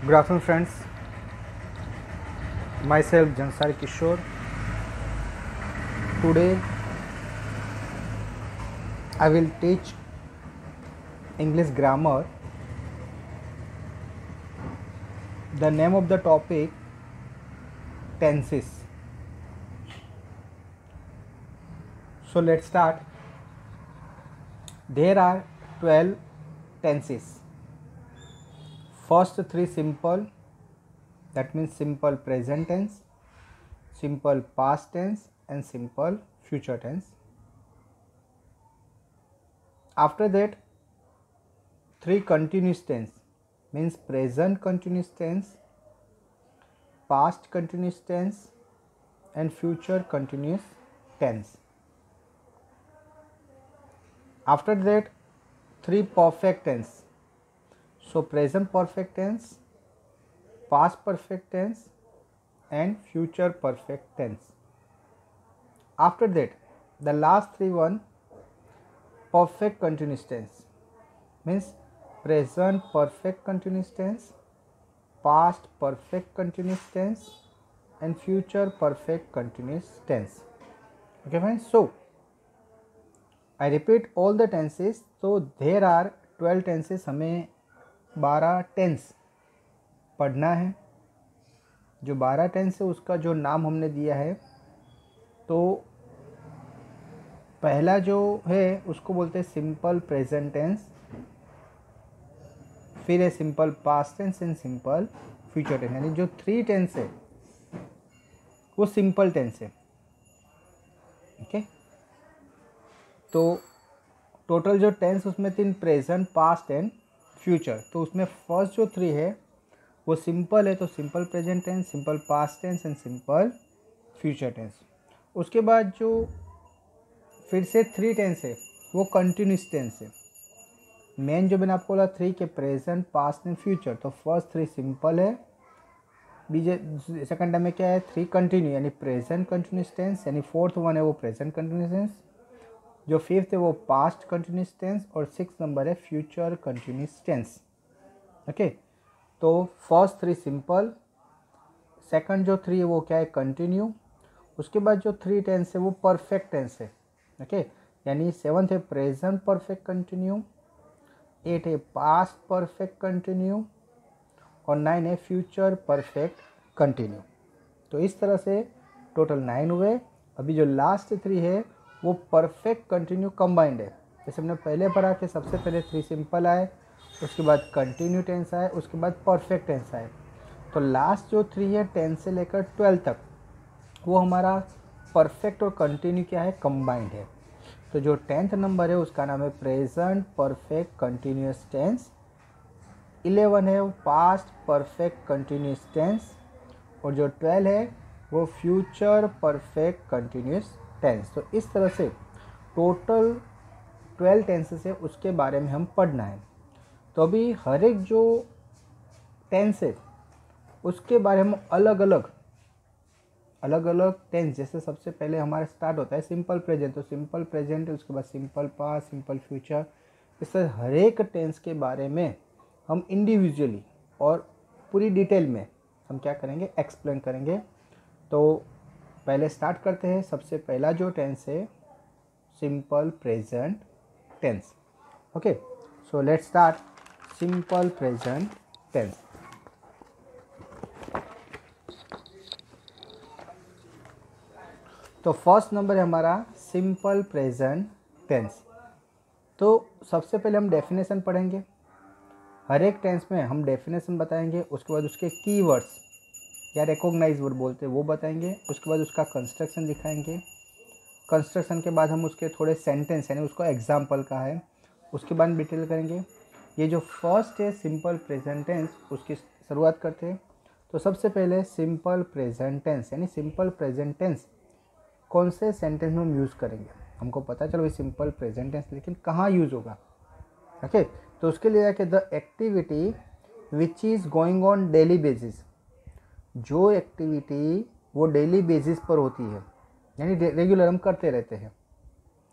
Good afternoon, friends. Myself, Jansari Kishore. Today, I will teach English grammar. The name of the topic, tenses. So let's start. There are 12 tenses. First three simple, that means simple present tense, simple past tense and simple future tense. After that, three continuous tense, means present continuous tense, past continuous tense and future continuous tense. After that, three perfect tense. So present perfect tense, past perfect tense and future perfect tense. After that, the last three one, perfect continuous tense, means present perfect continuous tense, past perfect continuous tense and future perfect continuous tense. Okay friends, so I repeat all the tenses. So there are 12 tenses. हमें 12 tense पढ़ना है. जो 12 tense है उसका जो नाम हमने दिया है, तो पहला जो है उसको बोलते हैं सिंपल प्रेजेंट टेंस, फिर है simple past tense and simple future tense. यानी जो 3 टेंस है वो सिंपल टेंस है. ओके, तो टोटल जो टेंस उसमें 3 प्रेजेंट, पास्ट एंड फ्यूचर. तो उसमें फर्स्ट जो 3 है वो सिंपल है, तो simple present tense, simple past tense and simple future tense. उसके बाद जो फिर से 3 टेंस है वो कंटिन्यूस टेंस है. मेन जो मैंने आपको बोला 3 के प्रेजेंट, पास्ट एंड फ्यूचर, तो फर्स्ट 3 सिंपल है, बीजे सेकंड में क्या है 3 कंटिन्यू यानी प्रेजेंट कंटिन्यूस टेंस, यानी फोर्थ वन है वो प्रेजेंट कंटिन्यूस टेंस, जो फिफ्थ है वो पास्ट कंटिन्यूस टेंस और 6 नंबर है फ्यूचर कंटिन्यूस टेंस. ओके, तो फर्स्ट 3 सिंपल, सेकंड जो 3 है वो क्या है कंटिन्यू, उसके बाद जो 3 टेंस है वो परफेक्ट टेंस है. ओके, यानी 7th है प्रेजेंट परफेक्ट कंटिन्यू, 8 है पास्ट परफेक्ट कंटिन्यू और 9 है फ्यूचर परफेक्ट कंटिन्यू. तो इस तरह से टोटल 9 हुए. अभी जो लास्ट 3 है वो परफेक्ट कंटिन्यू कंबाइंड है. जैसे हमने पहले पढ़ा कि सबसे पहले 3 सिंपल आए, उसके बाद कंटिन्यू टेंस आए, उसके बाद परफेक्ट टेंस आए. तो लास्ट जो 3 है 10 से लेकर 12 तक वो हमारा परफेक्ट और कंटिन्यू क्या है कंबाइंड है. तो जो 10th नंबर है उसका नाम है प्रेजेंट परफेक्ट कंटिन्यूस टेंस, 11 है वो पास्ट परफेक्ट कंटिन्यूस टेंस और जो 12 है वो फ्यूचर परफेक्ट कंटिन्यूस टेंस. तो इस तरह से टोटल 12 टेंसेस है उसके बारे में हम पढ़ना है. तो अभी हर एक जो टेंस है उसके बारे में अलग अलग टेंस, जैसे सबसे पहले हमारा स्टार्ट होता है सिंपल प्रेजेंट, तो सिंपल प्रेजेंट है, उसके बाद सिंपल पास्ट, सिंपल फ्यूचर. इस तरह हर एक टेंस के बारे में हम इंडिविजुअली और पूरी डिटेल में हम क्या करेंगे एक्सप्लेन करेंगे. तो पहले स्टार्ट करते हैं. सबसे पहला जो टेंस है simple present tense. Okay, so let's start simple present tense. तो फर्स्ट नंबर है हमारा सिंपल प्रेजेंट टेंस. तो सबसे पहले हम डेफिनेशन पढ़ेंगे. हर एक टेंस में हम डेफिनेशन बताएंगे, उसके बाद उसके कीवर्ड्स या रिकॉग्नाइज वर्ड बोलते हैं वो बताएंगे, उसके बाद उसका कंस्ट्रक्शन दिखाएंगे. कंस्ट्रक्शन के बाद हम उसके थोड़े सेंटेंस यानी उसको एग्जाम्पल का है उसके बाद डिटेल करेंगे. ये जो फर्स्ट है सिंपल प्रेजेंट टेंस उसकी शुरुआत करते हैं. तो सबसे पहले सिंपल प्रेजेंट टेंस यानी सिंपल प्रेजेंट टेंस कौन से सेंटेंस में हम यूज़ करेंगे. हमको पता चलो सिंपल प्रेजेंट टेंस, लेकिन कहाँ यूज़ होगा. ओके, तो उसके लिए है कि the activity which is going on daily basis. जो एक्टिविटी वो डेली बेसिस पर होती है यानी रेगुलर हम करते रहते हैं.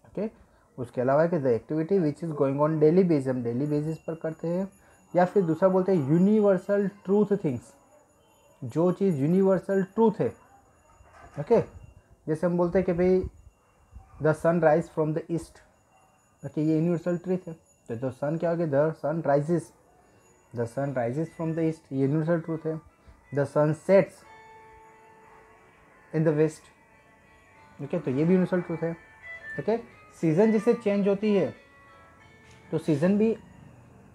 ओके, उसके अलावा कि the activity which is going on daily basis, हम डेली बेसिस पर करते हैं. या फिर दूसरा बोलते हैं यूनिवर्सल ट्रूथ थिंग्स, जो चीज़ यूनिवर्सल ट्रूथ है। ओके, जैसे हम बोलते हैं कि भाई the sun rise from the east, okay, ये यूनिवर्सल ट्रूथ है। तो सन क्या हो गया, the sun rises from the east, ये यूनिवर्सल ट्रूथ है। The sun sets in the west, okay, तो ये भी यूनिवर्सल ट्रूथ है। ओके, सीज़न जिससे चेंज होती है, तो सीज़न भी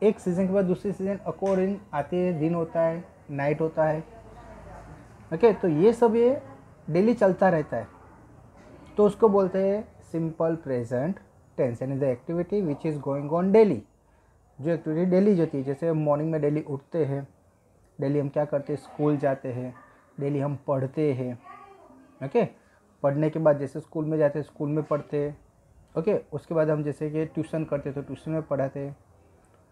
एक सीज़न के बाद दूसरी सीज़न अकॉर्डिंग आती है, दिन होता है, नाइट होता है। ओके, तो ये सब ये डेली चलता रहता है, तो उसको बोलते हैं सिंपल प्रेजेंट टेंस, यानी the activity which is going on daily, जो एक्टिविटी डेली होती है। जैसे मॉर्निंग में डेली उठते हैं, डेली हम क्या करते हैं, स्कूल जाते हैं, डेली हम पढ़ते हैं। ओके, पढ़ने के बाद जैसे स्कूल में जाते हैं, स्कूल में पढ़ते हैं। ओके, उसके बाद हम जैसे कि ट्यूशन करते हैं, तो ट्यूशन में पढ़ाते हैं।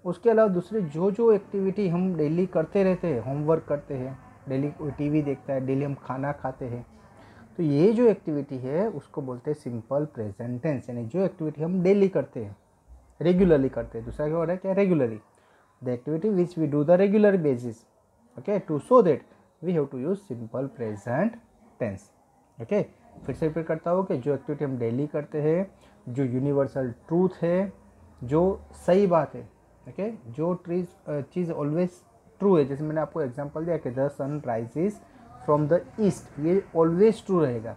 उसके अलावा दूसरे जो एक्टिविटी हम डेली करते रहते हैं, होमवर्क करते हैं, डेली कोई टीवी देखता है, डेली हम खाना खाते हैं, तो ये जो एक्टिविटी है उसको बोलते हैं सिंपल प्रेजेंट टेंस, यानी जो एक्टिविटी हम डेली करते हैं, रेगुलरली करते हैं। दूसरा क्या हो रहा है, क्या, regularly, the activity which we do the regular basis. Okay, to so that we have to use simple present tense. Okay, फिर से रिपीट करता हूँ कि जो एक्टिविटी हम डेली करते हैं, जो यूनिवर्सल ट्रूथ है, जो सही बात है, ओके, जो चीज़ ऑलवेज ट्रू है। जैसे मैंने आपको एग्जांपल दिया कि the sun rises from the east, ये ऑलवेज ट्रू रहेगा,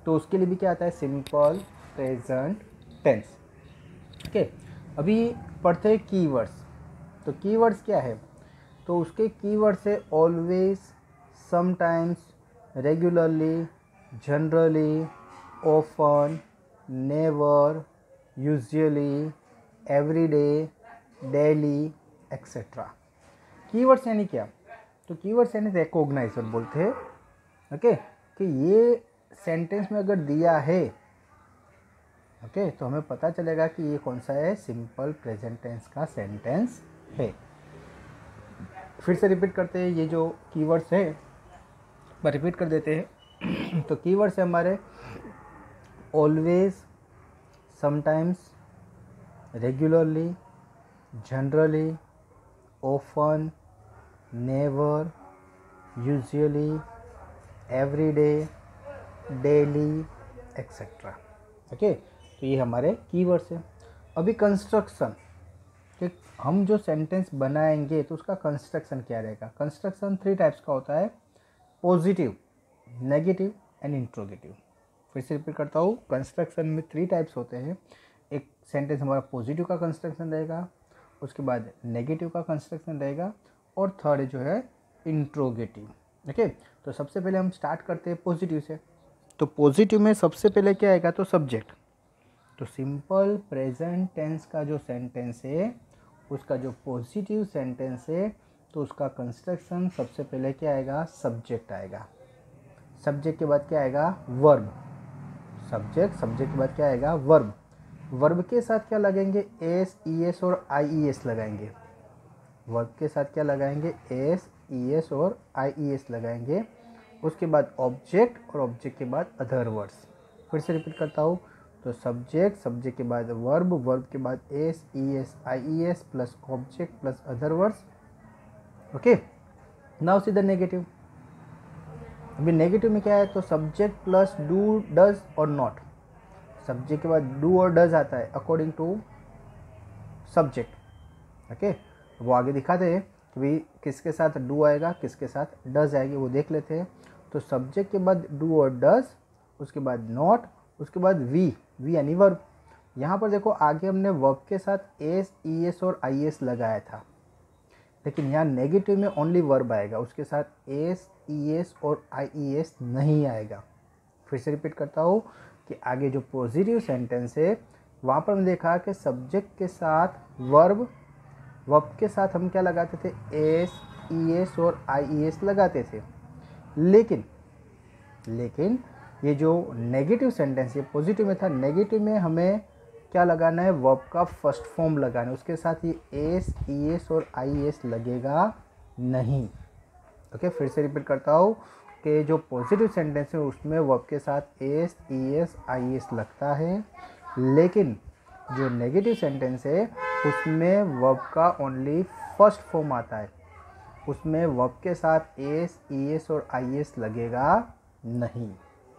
तो उसके लिए भी क्या आता है, सिंपल प्रेजेंट टेंस। ओके, अभी पढ़ते हैं कीवर्ड्स। तो कीवर्ड्स क्या है, तो उसके कीवर्ड्स है always, sometimes, regularly, generally, often, never, usually, everyday, daily, etcetera. Keywords यानी क्या, तो कीवर्ड्स यानी रिकॉग्नाइजर बोलते हैं। ओके, कि ये सेंटेंस में अगर दिया है, ओके, तो हमें पता चलेगा कि ये कौन सा है, सिंपल प्रेजेंट टेंस का सेंटेंस है। फिर से रिपीट करते हैं, ये जो कीवर्ड्स है रिपीट कर देते हैं। तो कीवर्ड्स है हमारे always, sometimes, regularly, generally, often, never, usually, everyday, daily, etcetera. Okay, तो ये हमारे कीवर्ड्स हैं। अभी कंस्ट्रक्शन, कि हम जो सेंटेंस बनाएंगे तो उसका कंस्ट्रक्शन क्या रहेगा। कंस्ट्रक्शन 3 टाइप्स का होता है, पॉजिटिव, नेगेटिव एंड इंट्रोगेटिव। फिर से रिपीट करता हूँ, कंस्ट्रक्शन में 3 टाइप्स होते हैं। एक सेंटेंस हमारा पॉजिटिव का कंस्ट्रक्शन रहेगा, उसके बाद नेगेटिव का कंस्ट्रक्शन रहेगा, और थर्ड जो है इंट्रोगेटिव। ओके, तो सबसे पहले हम स्टार्ट करते हैं पॉजिटिव से। तो पॉजिटिव में सबसे पहले क्या आएगा, तो सब्जेक्ट। तो सिंपल प्रेजेंट टेंस का जो सेंटेंस है, उसका जो पॉजिटिव सेंटेंस है, तो उसका कंस्ट्रक्शन सबसे पहले क्या आएगा, सब्जेक्ट आएगा। सब्जेक्ट के बाद क्या आएगा, वर्ब। सब्जेक्ट के बाद क्या आएगा, वर्ब। वर्ब के साथ क्या लगेंगे, एस, ई एस और आई ई एस लगाएंगे। वर्ब के साथ क्या लगाएंगे, एस, ई एस और आई ई एस लगाएंगे। उसके बाद ऑब्जेक्ट, और ऑब्जेक्ट के बाद अदर वर्ड्स। फिर से रिपीट करता हूँ, तो सब्जेक्ट के बाद वर्ब के बाद S, E S, I E S plus object plus other words. Okay, now see the negative. अभी नेगेटिव में क्या है, तो सब्जेक्ट प्लस डू, डज और नॉट। सब्जेक्ट के बाद डू और डज आता है अकॉर्डिंग टू सब्जेक्ट। ओके, वो आगे दिखाते हैं कि भाई किसके साथ डू आएगा, किसके साथ डज आएगी, वो देख लेते हैं। तो सब्जेक्ट के बाद डू और डज, उसके बाद नॉट, उसके बाद वी यानी वर्ब। यहाँ पर देखो आगे हमने वर्ब के साथ एस, ई एस और आई एस लगाया था, लेकिन यहाँ नेगेटिव में ओनली वर्ब आएगा, उसके साथ एस, ई एस और आई ई एस नहीं आएगा। फिर से रिपीट करता हूँ कि आगे जो पॉजिटिव सेंटेंस है, वहाँ पर हमने देखा कि सब्जेक्ट के साथ वर्ब के साथ हम क्या लगाते थे, एस, ई एस और आई ई एस लगाते थे। लेकिन ये जो नेगेटिव सेंटेंस है, पॉजिटिव में था, नेगेटिव में हमें क्या लगाना है, वर्ब का फर्स्ट फॉर्म लगाना है, उसके साथ ये एस, ई एस और आई एस लगेगा नहीं। ओके, फिर से रिपीट करता हूँ कि जो पॉजिटिव सेंटेंस है उसमें वर्ब के साथ S, E S, I S लगता है, लेकिन जो नेगेटिव सेंटेंस है उसमें वर्ब का ओनली फर्स्ट फॉर्म आता है, उसमें वर्ब के साथ एस, ईएस और आईएस लगेगा नहीं।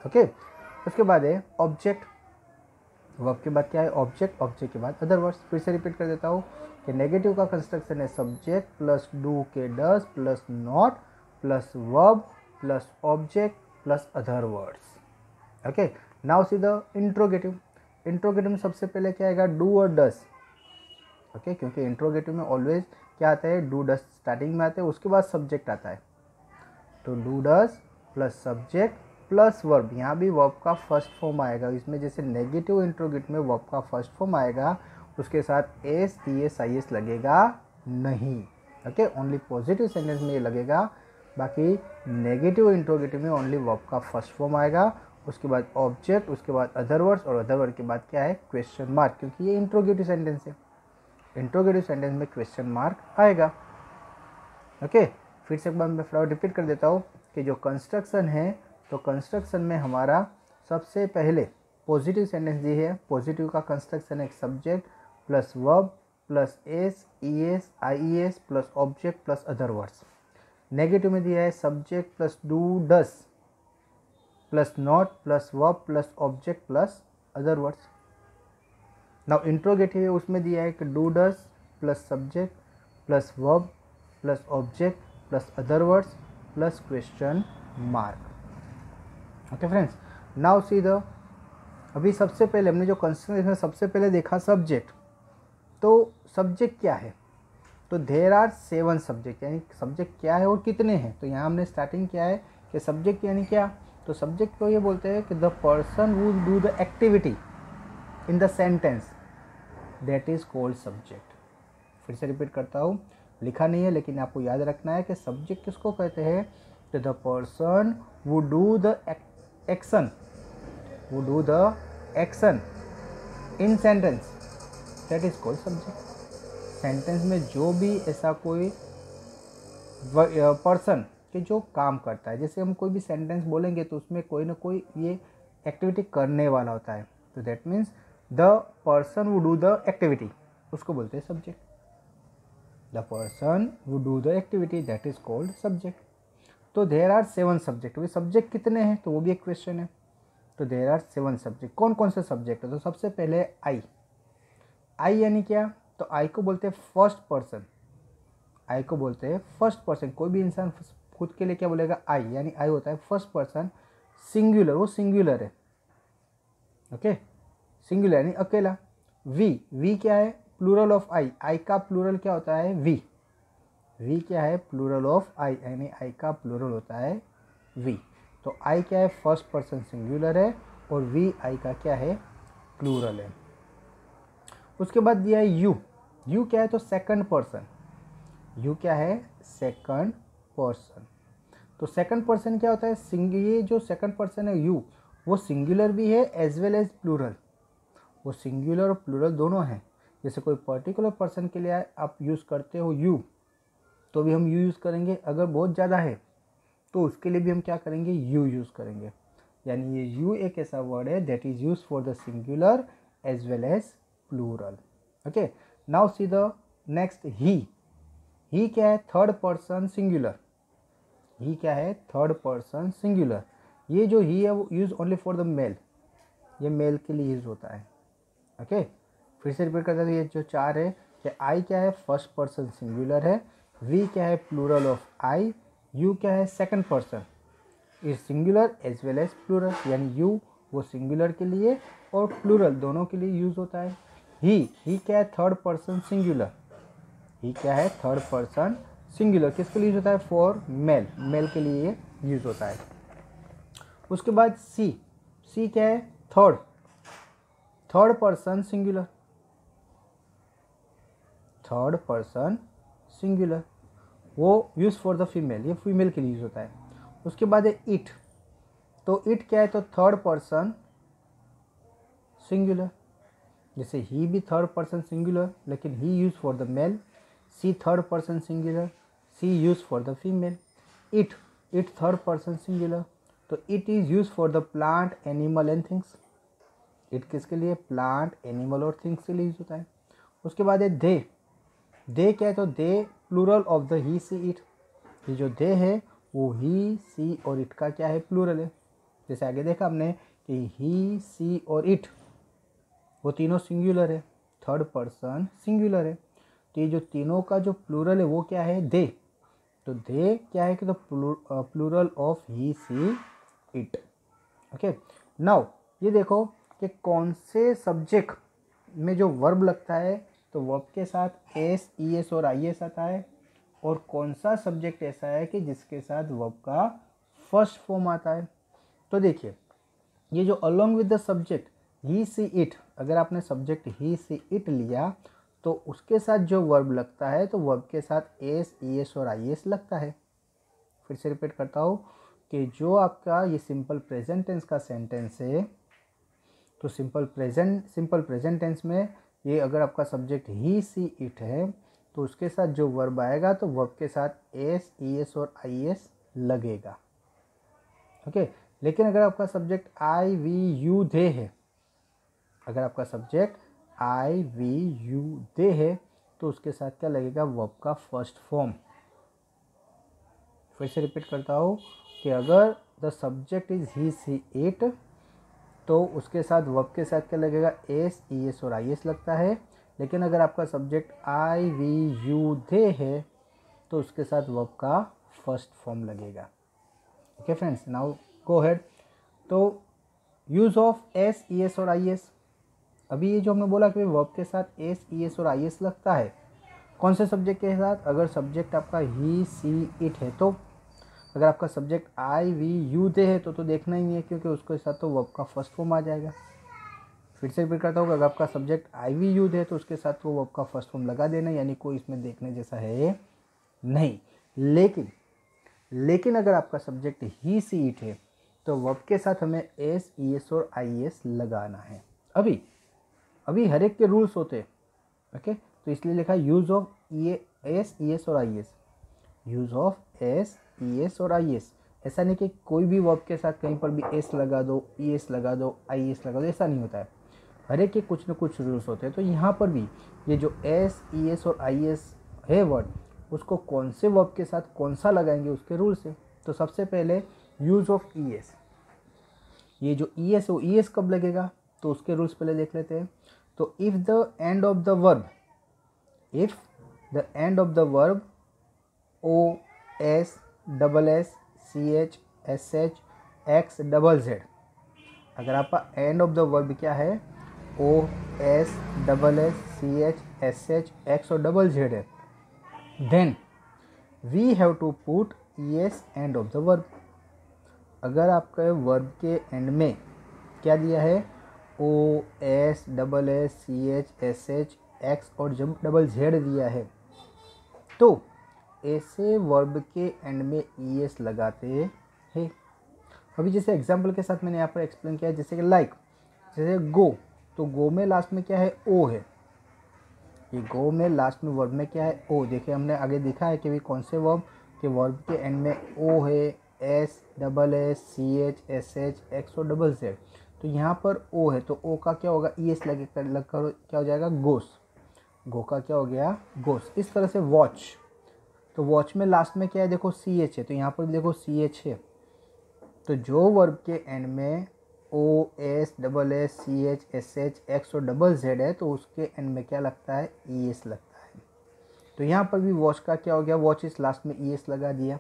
ओके, उसके बाद है ऑब्जेक्ट। वर्ब के बाद क्या है? ऑब्जेक्ट। ऑब्जेक्ट के बाद अदर वर्ड्स। फिर से रिपीट कर देता हूँ कि नेगेटिव का कंस्ट्रक्शन है सब्जेक्ट प्लस डू के does plus not plus verb plus object plus other words. Okay, now see the interrogative. Interrogative में सबसे पहले क्या आएगा? डू और डस। ओके, क्योंकि इंट्रोगेटिव में ऑलवेज क्या आता है? डू डस स्टार्टिंग में आता है, उसके बाद सब्जेक्ट आता है। तो do does plus subject plus verb, यहाँ भी वर्ब का फर्स्ट फॉर्म आएगा। इसमें जैसे नेगेटिव इंट्रोगेटिव में वर्ब का फर्स्ट फॉर्म आएगा, उसके साथ S, T S, I S लगेगा नहीं। ओके, ओनली पॉजिटिव सेंटेंस में ये लगेगा, बाकी नेगेटिव इंट्रोगेटिव में ओनली वर्ब का फर्स्ट फॉर्म आएगा, उसके बाद ऑब्जेक्ट, उसके बाद अदर वर्ड्स और अदर वर्ड के बाद क्या है? क्वेश्चन मार्क, क्योंकि ये इंट्रोगेटिव सेंटेंस है। इंट्रोगेटिव सेंटेंस में क्वेश्चन मार्क आएगा। ओके, फिर से एक बार मैं फ्लावर रिपीट कर देता हूँ कि जो कंस्ट्रक्शन है, तो कंस्ट्रक्शन में हमारा सबसे पहले पॉजिटिव सेंटेंस दी है। पॉजिटिव का कंस्ट्रक्शन है subject plus verb plus S, E S, I S plus object plus other words. Negative में दिया है subject plus do does plus not plus verb plus object plus other words. Now interrogative है, उसमें दिया है कि do does plus subject plus verb plus object plus other words plus question mark. Okay friends, now see the, अभी सबसे पहले हमने जो कंस्ट्रक्शन में सबसे पहले देखा सब्जेक्ट, तो सब्जेक्ट क्या है? तो देयर आर 7 सब्जेक्ट, यानी सब्जेक्ट क्या है और कितने हैं। तो यहाँ हमने स्टार्टिंग किया है कि सब्जेक्ट यानी क्या? तो सब्जेक्ट को ये बोलते हैं कि the person who do the activity in the sentence, that is called subject. फिर से रिपीट करता हूँ, लिखा नहीं है लेकिन आपको याद रखना है कि सब्जेक्ट किसको कहते हैं? तो the person who do the action, who do the action in sentence, that is called subject। Sentence में जो भी ऐसा कोई पर्सन के जो काम करता है, जैसे हम कोई भी सेंटेंस बोलेंगे तो उसमें कोई ना कोई ये एक्टिविटी करने वाला होता है, तो that means the person who do the activity, उसको बोलते हैं subject. The person who do the activity, that is called subject. तो देयर आर 7 सब्जेक्ट। वे सब्जेक्ट कितने हैं? तो वो भी एक क्वेश्चन है। तो देयर आर 7 सब्जेक्ट। कौन कौन से सब्जेक्ट है? तो सबसे पहले आई। आई यानी क्या? तो आई को बोलते हैं फर्स्ट पर्सन। आई को बोलते हैं फर्स्ट पर्सन। कोई भी इंसान खुद के लिए क्या बोलेगा? आई, यानी आई होता है फर्स्ट पर्सन सिंगुलर, वो सिंगुलर है। ओके, सिंगुलर यानी अकेला। वी, वी क्या है? प्लूरल ऑफ आई। आई का प्लूरल क्या होता है? वी। वी क्या है? प्लूरल ऑफ आई, यानी आई का प्लूरल होता है वी। तो आई क्या है? फर्स्ट पर्सन सिंगुलर है, और वी आई का क्या है? प्लूरल है। उसके बाद दिया है यू। यू क्या है? तो सेकंड पर्सन। यू क्या है? Second person. तो सेकंड पर्सन क्या होता है? ये जो सेकंड पर्सन है यू, वो सिंगुलर भी है एज वेल एज प्लूरल। वो सिंगुलर और प्लूरल दोनों हैं। जैसे कोई पर्टिकुलर पर्सन के लिए आप यूज़ करते हो यू, तो भी हम यू यूज़ करेंगे। अगर बहुत ज़्यादा है तो उसके लिए भी हम क्या करेंगे? यू यूज़ करेंगे। यानी ये यू एक ऐसा वर्ड है that is use for the singular as well as plural. Okay, now see the next he. He क्या है? Third person singular. ही क्या है? Third person singular. ये जो ही है वो use only for the male, ये मेल के लिए यूज होता है। ओके, फिर से रिपीट करता हूँ, ये जो 4 है कि आई क्या है? फर्स्ट पर्सन सिंगुलर है। वी क्या है? Plural of I. यू क्या है? Second person is singular as well as plural, यानी यू वो सिंगुलर के लिए और प्लूरल दोनों के लिए यूज होता है। ही क्या है? Third person singular. ही क्या है? Third person singular. किसके लिए यूज होता है? फॉर मेल, मेल के लिए यूज होता है। उसके बाद सी। सी क्या है? Third person singular. Third person singular, वो यूज फॉर द फीमेल, ये फीमेल के लिए यूज होता है। उसके बाद है इट। तो इट क्या है? तो थर्ड पर्सन सिंगुलर। जैसे ही भी थर्ड पर्सन सिंगुलर, लेकिन he use for the male. She third person singular, she use for the female. It third person singular, तो it is use for the plant, animal and things. It किसके लिए, plant, animal और things के लिए use होता है। उसके बाद है दे क्या है, तो they plural of the he she it. ये जो दे है वो ही सी और इट का क्या है, प्लूरल है। जैसे आगे देखा हमने कि ही सी और इट वो तीनों सिंगुलर है, थर्ड पर्सन सिंगुलर है। तो ये जो तीनों का जो प्लूरल है वो क्या है, दे। तो दे क्या है कि तो plural of he she it. Okay, now ये देखो कि कौन से सब्जेक्ट में जो वर्ब लगता है तो वर्ब के साथ एस, ई एस और आई एस आता है, और कौन सा सब्जेक्ट ऐसा है कि जिसके साथ वर्ब का फर्स्ट फॉर्म आता है। तो देखिए ये जो along with the subject he she it, अगर आपने सब्जेक्ट ही सी इट लिया तो उसके साथ जो वर्ब लगता है तो वर्ब के साथ एस, ई एस और आई एस लगता है। फिर से रिपीट करता हूँ कि जो आपका ये सिंपल प्रेजेंट टेंस का सेंटेंस है तो सिंपल प्रेजेंट टेंस में ये अगर आपका सब्जेक्ट ही सी इट है तो उसके साथ जो वर्ब आएगा तो वर्ब के साथ एस, ई एस और आई एस लगेगा। ओके, लेकिन अगर आपका subject I we you they है, अगर आपका subject I we you they है तो उसके साथ क्या लगेगा, वर्ब का फर्स्ट फॉर्म। फिर से रिपीट करता हूँ कि अगर the subject is he she it तो उसके साथ वर्ब के साथ क्या लगेगा, एस, ई एस और आई एस लगता है। लेकिन अगर आपका subject I we you they है तो उसके साथ वर्ब का फर्स्ट फॉर्म लगेगा। Okay friends, now go head. तो use of S, E S और आई एस, अभी ये जो हमने बोला कि वर्ब के साथ एस, ई एस और आई एस लगता है कौन से सब्जेक्ट के साथ, अगर सब्जेक्ट आपका ही सी इट है तो। अगर आपका subject I we you they है तो देखना ही नहीं है क्योंकि उसके साथ तो वर्ब का फर्स्ट फॉर्म आ जाएगा। फिर से रिपीट करता हूँ, अगर आपका subject I we you they तो उसके साथ तो वर्ब का फर्स्ट फॉर्म लगा देना, यानी कोई इसमें देखने जैसा है नहीं। लेकिन अगर आपका सब्जेक्ट ही सी इट है तो वर्ब के साथ हमें एस, ई एस और आई एस लगाना है। अभी हर एक के रूल्स होते हैं। ओके, तो इसलिए लिखा use of S, E S और I S, use of S, E S और आई एस। ऐसा नहीं कि कोई भी वर्ब के साथ कहीं पर भी एस लगा दो, ई एस लगा दो, आई एस लगा दो, ऐसा नहीं होता है। हर एक के कुछ न कुछ रूल्स होते हैं। तो यहाँ पर भी ये जो एस, ई एस और आई एस है वर्ड, उसको कौन से वर्ब के साथ कौन सा लगाएंगे उसके रूल्स है। तो सबसे पहले यूज ऑफ ई एस, ये जो ई एस है वो ई एस कब लगेगा तो उसके रूल्स पहले देख लेते हैं। तो if the end of the verb O S double S C H S H X double Z, अगर आपका एंड ऑफ द वर्ब क्या है O S double S C H S H X और डबल जेड है, then we have to put E S end of the verb. अगर आपके verb के end में क्या दिया है O S double S C H S H X और जब डबल जेड दिया है तो ऐसे वर्ब के एंड में ई एस लगाते हैं। अभी जैसे एग्जाम्पल के साथ मैंने यहाँ पर एक्सप्लेन किया, जैसे कि लाइक जैसे गो, तो गो में लास्ट में क्या है ओ है, ये गो में लास्ट में वर्ब में क्या है ओ। देखिए हमने आगे दिखा है कि भाई कौन से वर्ब के वर्ब के एंड में ओ है, S double S C H S H X और डबल जेड, तो यहाँ पर ओ है तो ओ का क्या होगा ई एस लगकर क्या हो जाएगा गोस, गो का क्या हो गया गोस। इस तरह से वॉच, तो वॉच में लास्ट में क्या है देखो सी एच है, तो यहाँ पर भी देखो सी एच है, तो जो वर्ब के एंड में O S double S C H S H X और डबल जेड है तो उसके एंड में क्या लगता है ई एस लगता है। तो यहाँ पर भी वॉच का क्या हो गया वॉच इस लास्ट में ई एस लगा दिया।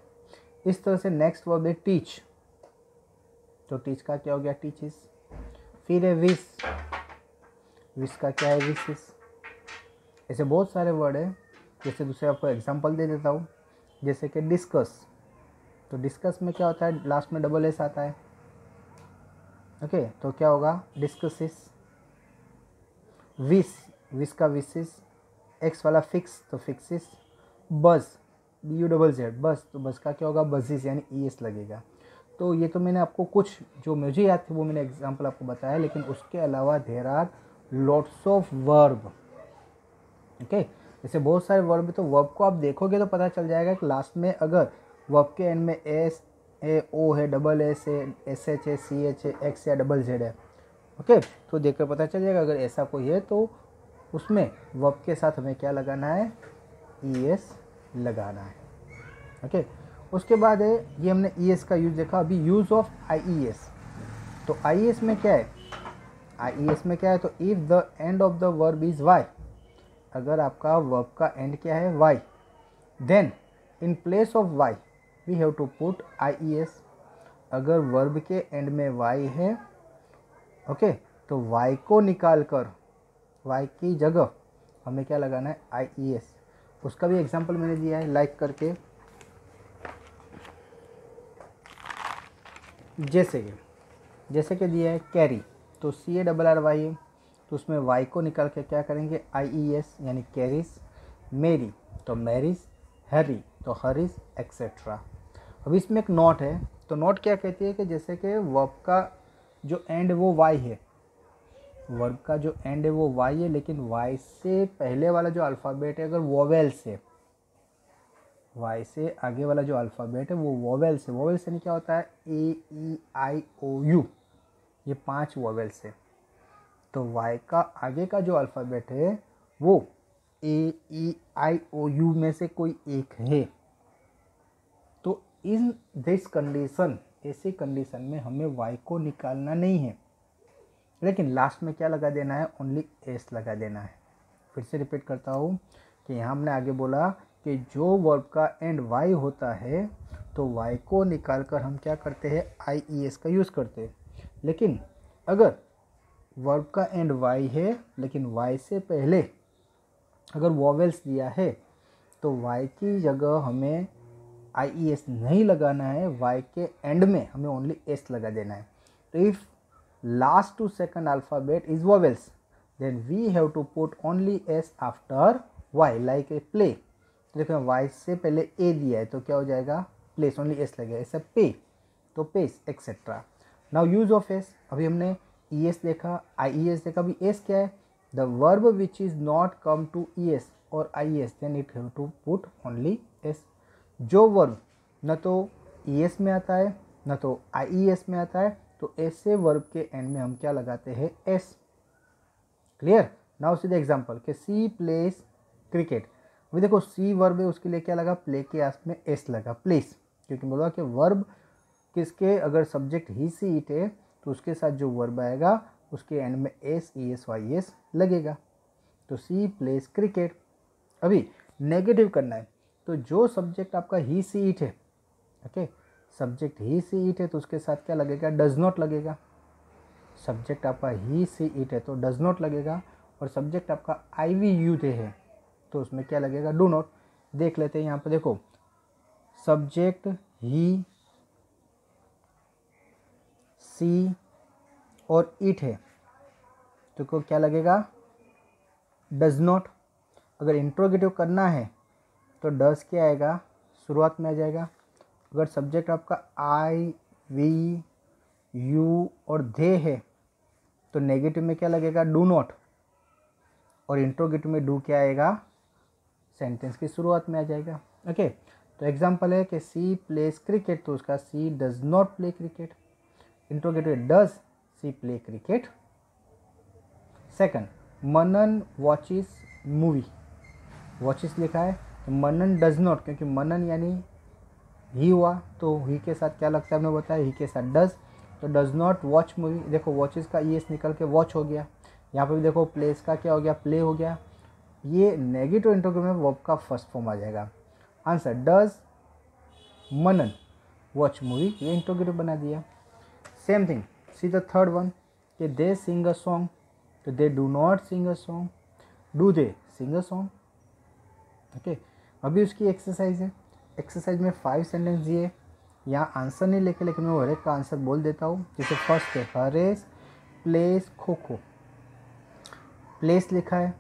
इस तरह से नेक्स्ट वर्ब है टीच, तो टीच का क्या हो गया टीचिस। फिर है विश, विश का क्या है विशेस। ऐसे बहुत सारे वर्ड है, जैसे दूसरे आपको एग्जांपल दे देता हूँ, जैसे कि डिस्कस, तो डिस्कस में क्या होता है लास्ट में डबल एस आता है। ओके, तो क्या होगा डिस्कसिस। विश, विश का विशेस, एक्स वाला फिक्स तो फिक्सिस। बज, बी यू डबल जेड बस, तो बस का क्या होगा बजिस, यानी ई एस लगेगा। तो ये तो मैंने आपको कुछ जो मुझे याद थे वो मैंने एग्जांपल आपको बताया, लेकिन उसके अलावा there are lots of verb. Okay, जैसे बहुत सारे वर्ब, तो वर्ब को आप देखोगे तो पता चल जाएगा कि लास्ट में अगर वर्ब के एंड में एस ए ओ है, डबल एस है, एस एच है, सी एच है, एक्स या डबल जेड है, ओके, तो देखकर पता चल जाएगा अगर ऐसा कोई है तो उसमें वर्ब के साथ हमें क्या लगाना है, ES लगाना है। ओके, उसके बाद है, ये हमने ES का यूज़ देखा। अभी यूज़ ऑफ IES। तो IES में क्या है, IES में क्या है, तो if the end of the verb is Y, अगर आपका वर्ब का एंड क्या है Y, then in place of Y we have to put IES। अगर वर्ब के एंड में वाई है, ओके, तो वाई को निकाल कर वाई की जगह हमें क्या लगाना है, IES। उसका भी एग्जांपल मैंने दिया है लाइक करके, जैसे कि दिया है कैरी, तो CARRY है, तो उसमें वाई को निकाल के क्या करेंगे, IES यानी कैरीज। मेरी तो मैरीज, हैरी तो हरीज, एक्सेट्रा। अब इसमें एक नोट है, तो नोट क्या कहती है कि जैसे कि वर्ब का जो एंड वो वाई है, वर्ब का जो एंड है वो वाई है, लेकिन वाई से पहले वाला जो अल्फ़ाबेट है अगर वोवेल्स है, वाई से आगे वाला जो अल्फ़ाबेट है वो वोवेल्स है। वोवेल्स यानी क्या होता है, AEIOU, ये 5 वोवेल्स है। तो वाई का आगे का जो अल्फ़ाबेट है वो AEIOU में से कोई एक है। तो इन दिस कंडीशन, ऐसी कंडीशन में हमें वाई को निकालना नहीं है, लेकिन लास्ट में क्या लगा देना है, ओनली S लगा देना है। फिर से रिपीट करता हूँ कि यहाँ हमने आगे बोला कि जो वर्ब का एंड वाई होता है तो वाई को निकाल कर हम क्या करते हैं, IES का यूज़ करते हैं। लेकिन अगर वर्ब का एंड वाई है लेकिन वाई से पहले अगर वोवेल्स दिया है तो वाई की जगह हमें IES नहीं लगाना है, वाई के एंड में हमें ओनली S लगा देना है। तो if last to second alphabet is vowels, then we have to put only S after Y, like a play। तो देखो Y से पहले A दिया है तो क्या हो जाएगा, प्लेस, ओनली S लगेगा। ऐसा पे तो pays, etcetera. Now use of S, अभी हमने ES देखा, IES देखा। अभी S क्या है, the verb which is not come to ES और IES, then it have to put only S। जो वर्ब न तो ES में आता है न तो IES में आता है, तो ऐसे वर्ब के एंड में हम क्या लगाते हैं, S। Clear. Now see the example कि सी प्लेस क्रिकेट। अभी देखो सी वर्ब है, उसके लिए क्या लगा, प्ले के आस में S लगा, प्लेस, क्योंकि बोला कि वर्ब किसके, अगर सब्जेक्ट ही सी इट है तो उसके साथ जो वर्ब आएगा उसके एंड में S ES YES लगेगा। तो सी प्लेस क्रिकेट। अभी नेगेटिव करना है, तो जो सब्जेक्ट आपका ही सी इट है, okay, subject he she it है तो उसके साथ क्या लगेगा, डज नॉट लगेगा। सब्जेक्ट आपका ही सी इट है तो डज नॉट लगेगा, और सब्जेक्ट आपका IVU है तो उसमें क्या लगेगा, डू नॉट। देख लेते हैं यहाँ पर, देखो सब्जेक्ट ही सी और इट है तो को क्या लगेगा, डज नॉट। अगर इंट्रोगेटिव करना है तो डज क्या आएगा, शुरुआत में आ जाएगा। अगर सब्जेक्ट आपका IVU और दे है तो नेगेटिव में क्या लगेगा, डू नॉट, और इंट्रोगेटिव में डू क्या आएगा, सेंटेंस की शुरुआत में आ जाएगा। ओके, तो एग्जांपल है कि सी प्लेस क्रिकेट, तो उसका she does not play cricket. Interrogative does she play cricket. Second, Manan watches movie, watches लिखा है तो मनन डज नॉट, क्योंकि मनन यानी ही हुआ तो ही के साथ क्या लगता है, हमने बताया ही के साथ डज, तो डज नॉट वॉच मूवी। देखो वॉचिस का ES निकल के वॉच हो गया। यहाँ पे भी देखो प्लेस का क्या हो गया, प्ले हो गया। ये नेगेटिव इंट्रोगेटिव में वर्ब का फर्स्ट फॉर्म आ जाएगा। Answer, does Manan watch movie, ये इंट्रोगेटिव बना दिया। Same thing, see the third one कि दे सिंग अ सॉन्ग, तो they do not sing a song, do they sing a song. Okay, अभी उसकी एक्सरसाइज है। एक्सरसाइज में 5 सेंटेंस दिए, यहाँ आंसर नहीं लेके, लेकिन मैं हर एक का आंसर बोल देता हूँ। जैसे फर्स्ट है, हरेश प्लेस खो खो, प्लेस लिखा है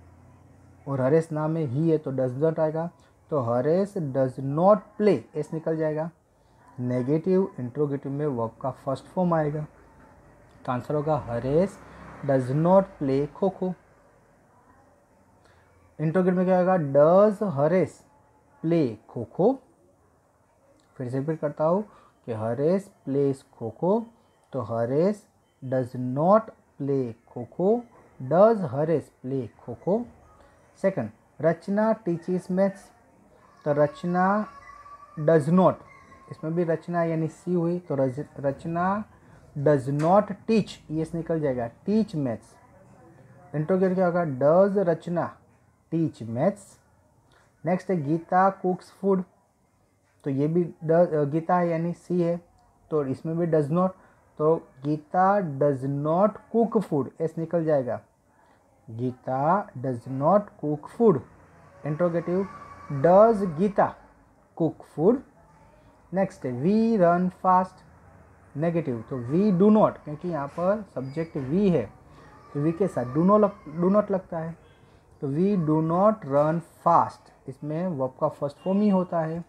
और हरेश नाम में ही है तो डज नॉट आएगा, तो Haresh does not play, S निकल जाएगा। नेगेटिव इंट्रोगेटिव में वर्ब का फर्स्ट फॉर्म आएगा, तो आंसर होगा Haresh does not play kho kho. Interrogative में क्या आएगा, डज हरेश प्ले खो खो। फिर से रिपीट करता हूँ कि हरेश प्लेस खो खो, तो Haresh does not play kho kho, does Haresh play kho kho. Second, Rachna teaches maths, तो रचना डज नॉट, इसमें भी रचना यानी सी हुई, तो रचना डज नॉट टीच, ये निकल जाएगा टीच मैथ्स। इंट्रोगेट क्या होगा, does Rachna teach maths. Next है गीता कुक्स फूड, तो ये भी गीता है यानी सी है, तो इसमें भी डज नॉट, तो Geeta does not cook food, S निकल जाएगा, Geeta does not cook food. Interrogative, does Geeta cook food. Next है वी रन फास्ट, नेगेटिव, तो वी डू नॉट, क्योंकि यहाँ पर सब्जेक्ट वी है तो वी के साथ डू नॉट लगता है, तो we do not run fast, इसमें वर्ब का फर्स्ट फॉर्म ही होता है,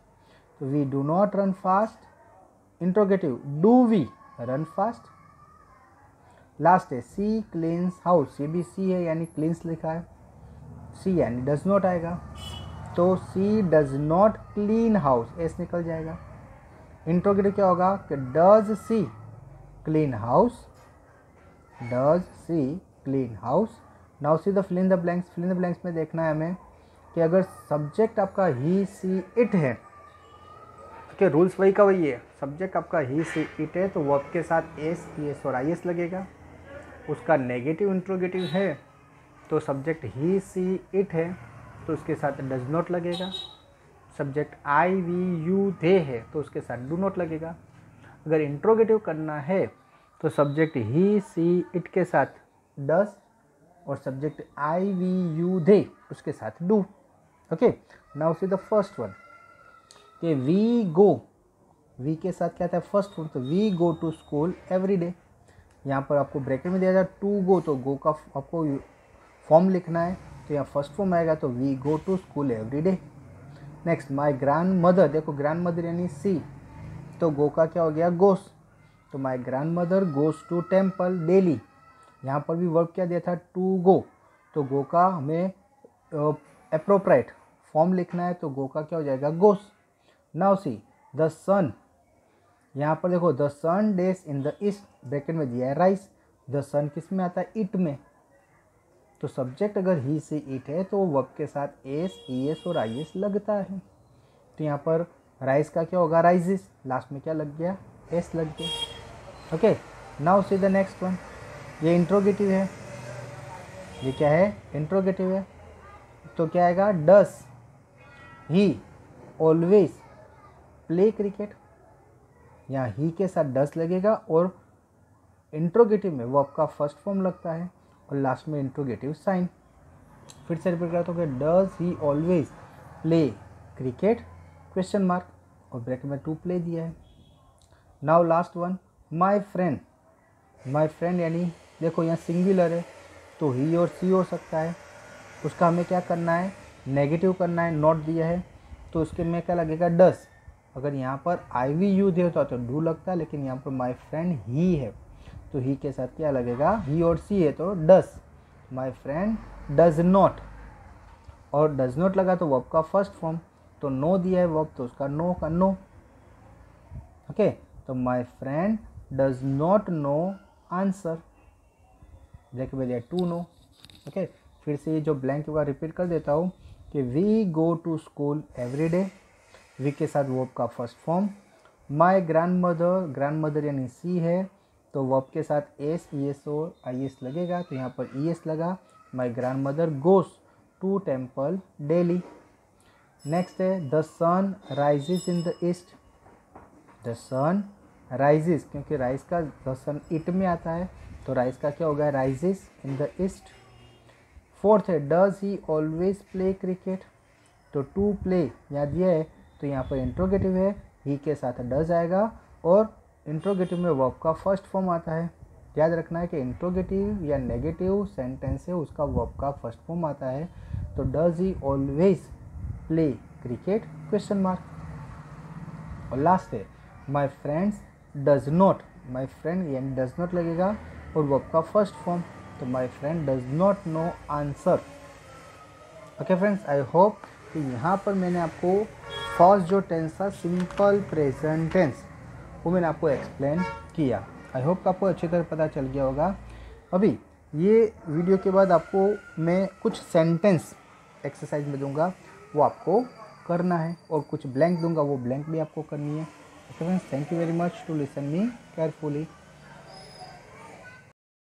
तो we do not run fast. Interrogative, do we run fast. Last है सी क्लीन्स हाउस, ये भी सी है यानी क्लीन्स लिखा है, सी यानी डज नॉट आएगा, तो she does not clean house, S निकल जाएगा। इंट्रोगेटिव क्या होगा कि does she clean house, does she clean house. Now see the fill in the blanks, fill in the blanks में देखना है हमें कि अगर सब्जेक्ट आपका ही सी इट है, ओके रूल्स वही का वही है, सब्जेक्ट आपका ही सी इट है तो वर्ब के साथ एस, ईएस और आईएस लगेगा। उसका नेगेटिव इंट्रोगेटिव है तो सब्जेक्ट ही सी इट है तो उसके साथ डज नॉट लगेगा। Subject I we you they है तो उसके साथ डू नॉट लगेगा। अगर इंट्रोगेटिव करना है तो सब्जेक्ट ही सी इट के साथ डज और subject I we you they उसके साथ do. Okay, now see the first one कि वी गो, वी के साथ क्या था फर्स्ट फॉर्म, तो we go to school every day. यहाँ पर आपको ब्रैकेट में दिया जाए टू गो, तो गो का आपको फॉर्म लिखना है, तो यहाँ फर्स्ट फॉर्म आएगा तो we go to school every day. Next my grandmother, देखो ग्रैंड मदर यानी सी, तो गो का क्या हो गया गोस, तो my grandmother goes to temple daily. यहाँ पर भी वर्ब क्या दिया था टू गो, तो गो का हमें एप्रोप्राइट फॉर्म लिखना है, तो गो का क्या हो जाएगा गोस। नाउ सी द सन, यहाँ पर देखो the sun days in the east, bracket में दिया है राइस, द सन किस में आता है इट में, तो सब्जेक्ट अगर ही से इट है तो वर्ब के साथ एस, ईएस और आईएस लगता है, तो यहाँ पर राइस का क्या होगा राइजेस, लास्ट में क्या लग गया एस लग गया। Okay, now see the next one, ये इंट्रोगेटिव है, ये क्या है इंट्रोगेटिव है, तो क्या आएगा डस ही ऑलवेज प्ले क्रिकेट, यहाँ ही के साथ डस लगेगा और इंट्रोगेटिव में वर्ब का फर्स्ट फॉर्म लगता है और लास्ट में इंट्रोगेटिव साइन। फिर से रिपीट करता हूँ कि does he always play cricket question mark और ब्रैकेट में टू प्ले दिया है। Now last one my friend, my friend यानी देखो यहाँ सिंगुलर है तो ही और सी हो सकता है, उसका हमें क्या करना है नेगेटिव करना है, नॉट दिया है तो उसके में क्या लगेगा डस। अगर यहाँ पर आई वी यू दे होता तो डू लगता है, लेकिन यहाँ पर माई फ्रेंड ही है तो ही के साथ क्या लगेगा ही और सी है तो डस। माई फ्रेंड डज नॉट, और डज नॉट लगा तो वर्ब का फर्स्ट फॉर्म, तो नो दिया है वर्ब तो उसका नो का नो। ओके, तो my friend does not know answer, black में दिया टू नो। ओके, फिर से ये जो ब्लैंक होगा रिपीट कर देता हूँ कि we go to school every day, we के साथ वर्ब का first form. My grandmother यानी सी है तो वर्ब के साथ एस, ईएस और आईएस लगेगा, तो यहाँ पर ईएस लगा। My grandmother goes to temple daily. Next है the sun rises in the east, the sun rises क्योंकि राइज का द सन इट में आता है तो राइज का क्या होगा rises in the east. Fourth है does he always play cricket, तो टू प्ले यहाँ दिया है तो यहाँ पर इंट्रोगेटिव है, ही के साथ डज आएगा और इंट्रोगेटिव में वर्ब का फर्स्ट फॉर्म आता है। याद रखना है कि इंट्रोगेटिव या नेगेटिव सेंटेंस है उसका वर्ब का फर्स्ट फॉर्म आता है, तो does he always play cricket question mark. और लास्ट है my friends does not, my friend यानी डज नॉट लगेगा और वर्ब का फर्स्ट फॉर्म, तो my friend does not know answer. Okay friends, I hope कि यहाँ पर मैंने आपको फर्स्ट जो टेंस था सिंपल प्रेजेंट टेंस वो मैंने आपको एक्सप्लेन किया। आई होप आपको अच्छी तरह पता चल गया होगा अभी ये वीडियो के बाद आपको मैं कुछ सेंटेंस एक्सरसाइज में दूंगा, वो आपको करना है, और कुछ ब्लैंक दूंगा, वो ब्लैंक भी आपको करनी है। Okay friends, thank you very much to listen me carefully.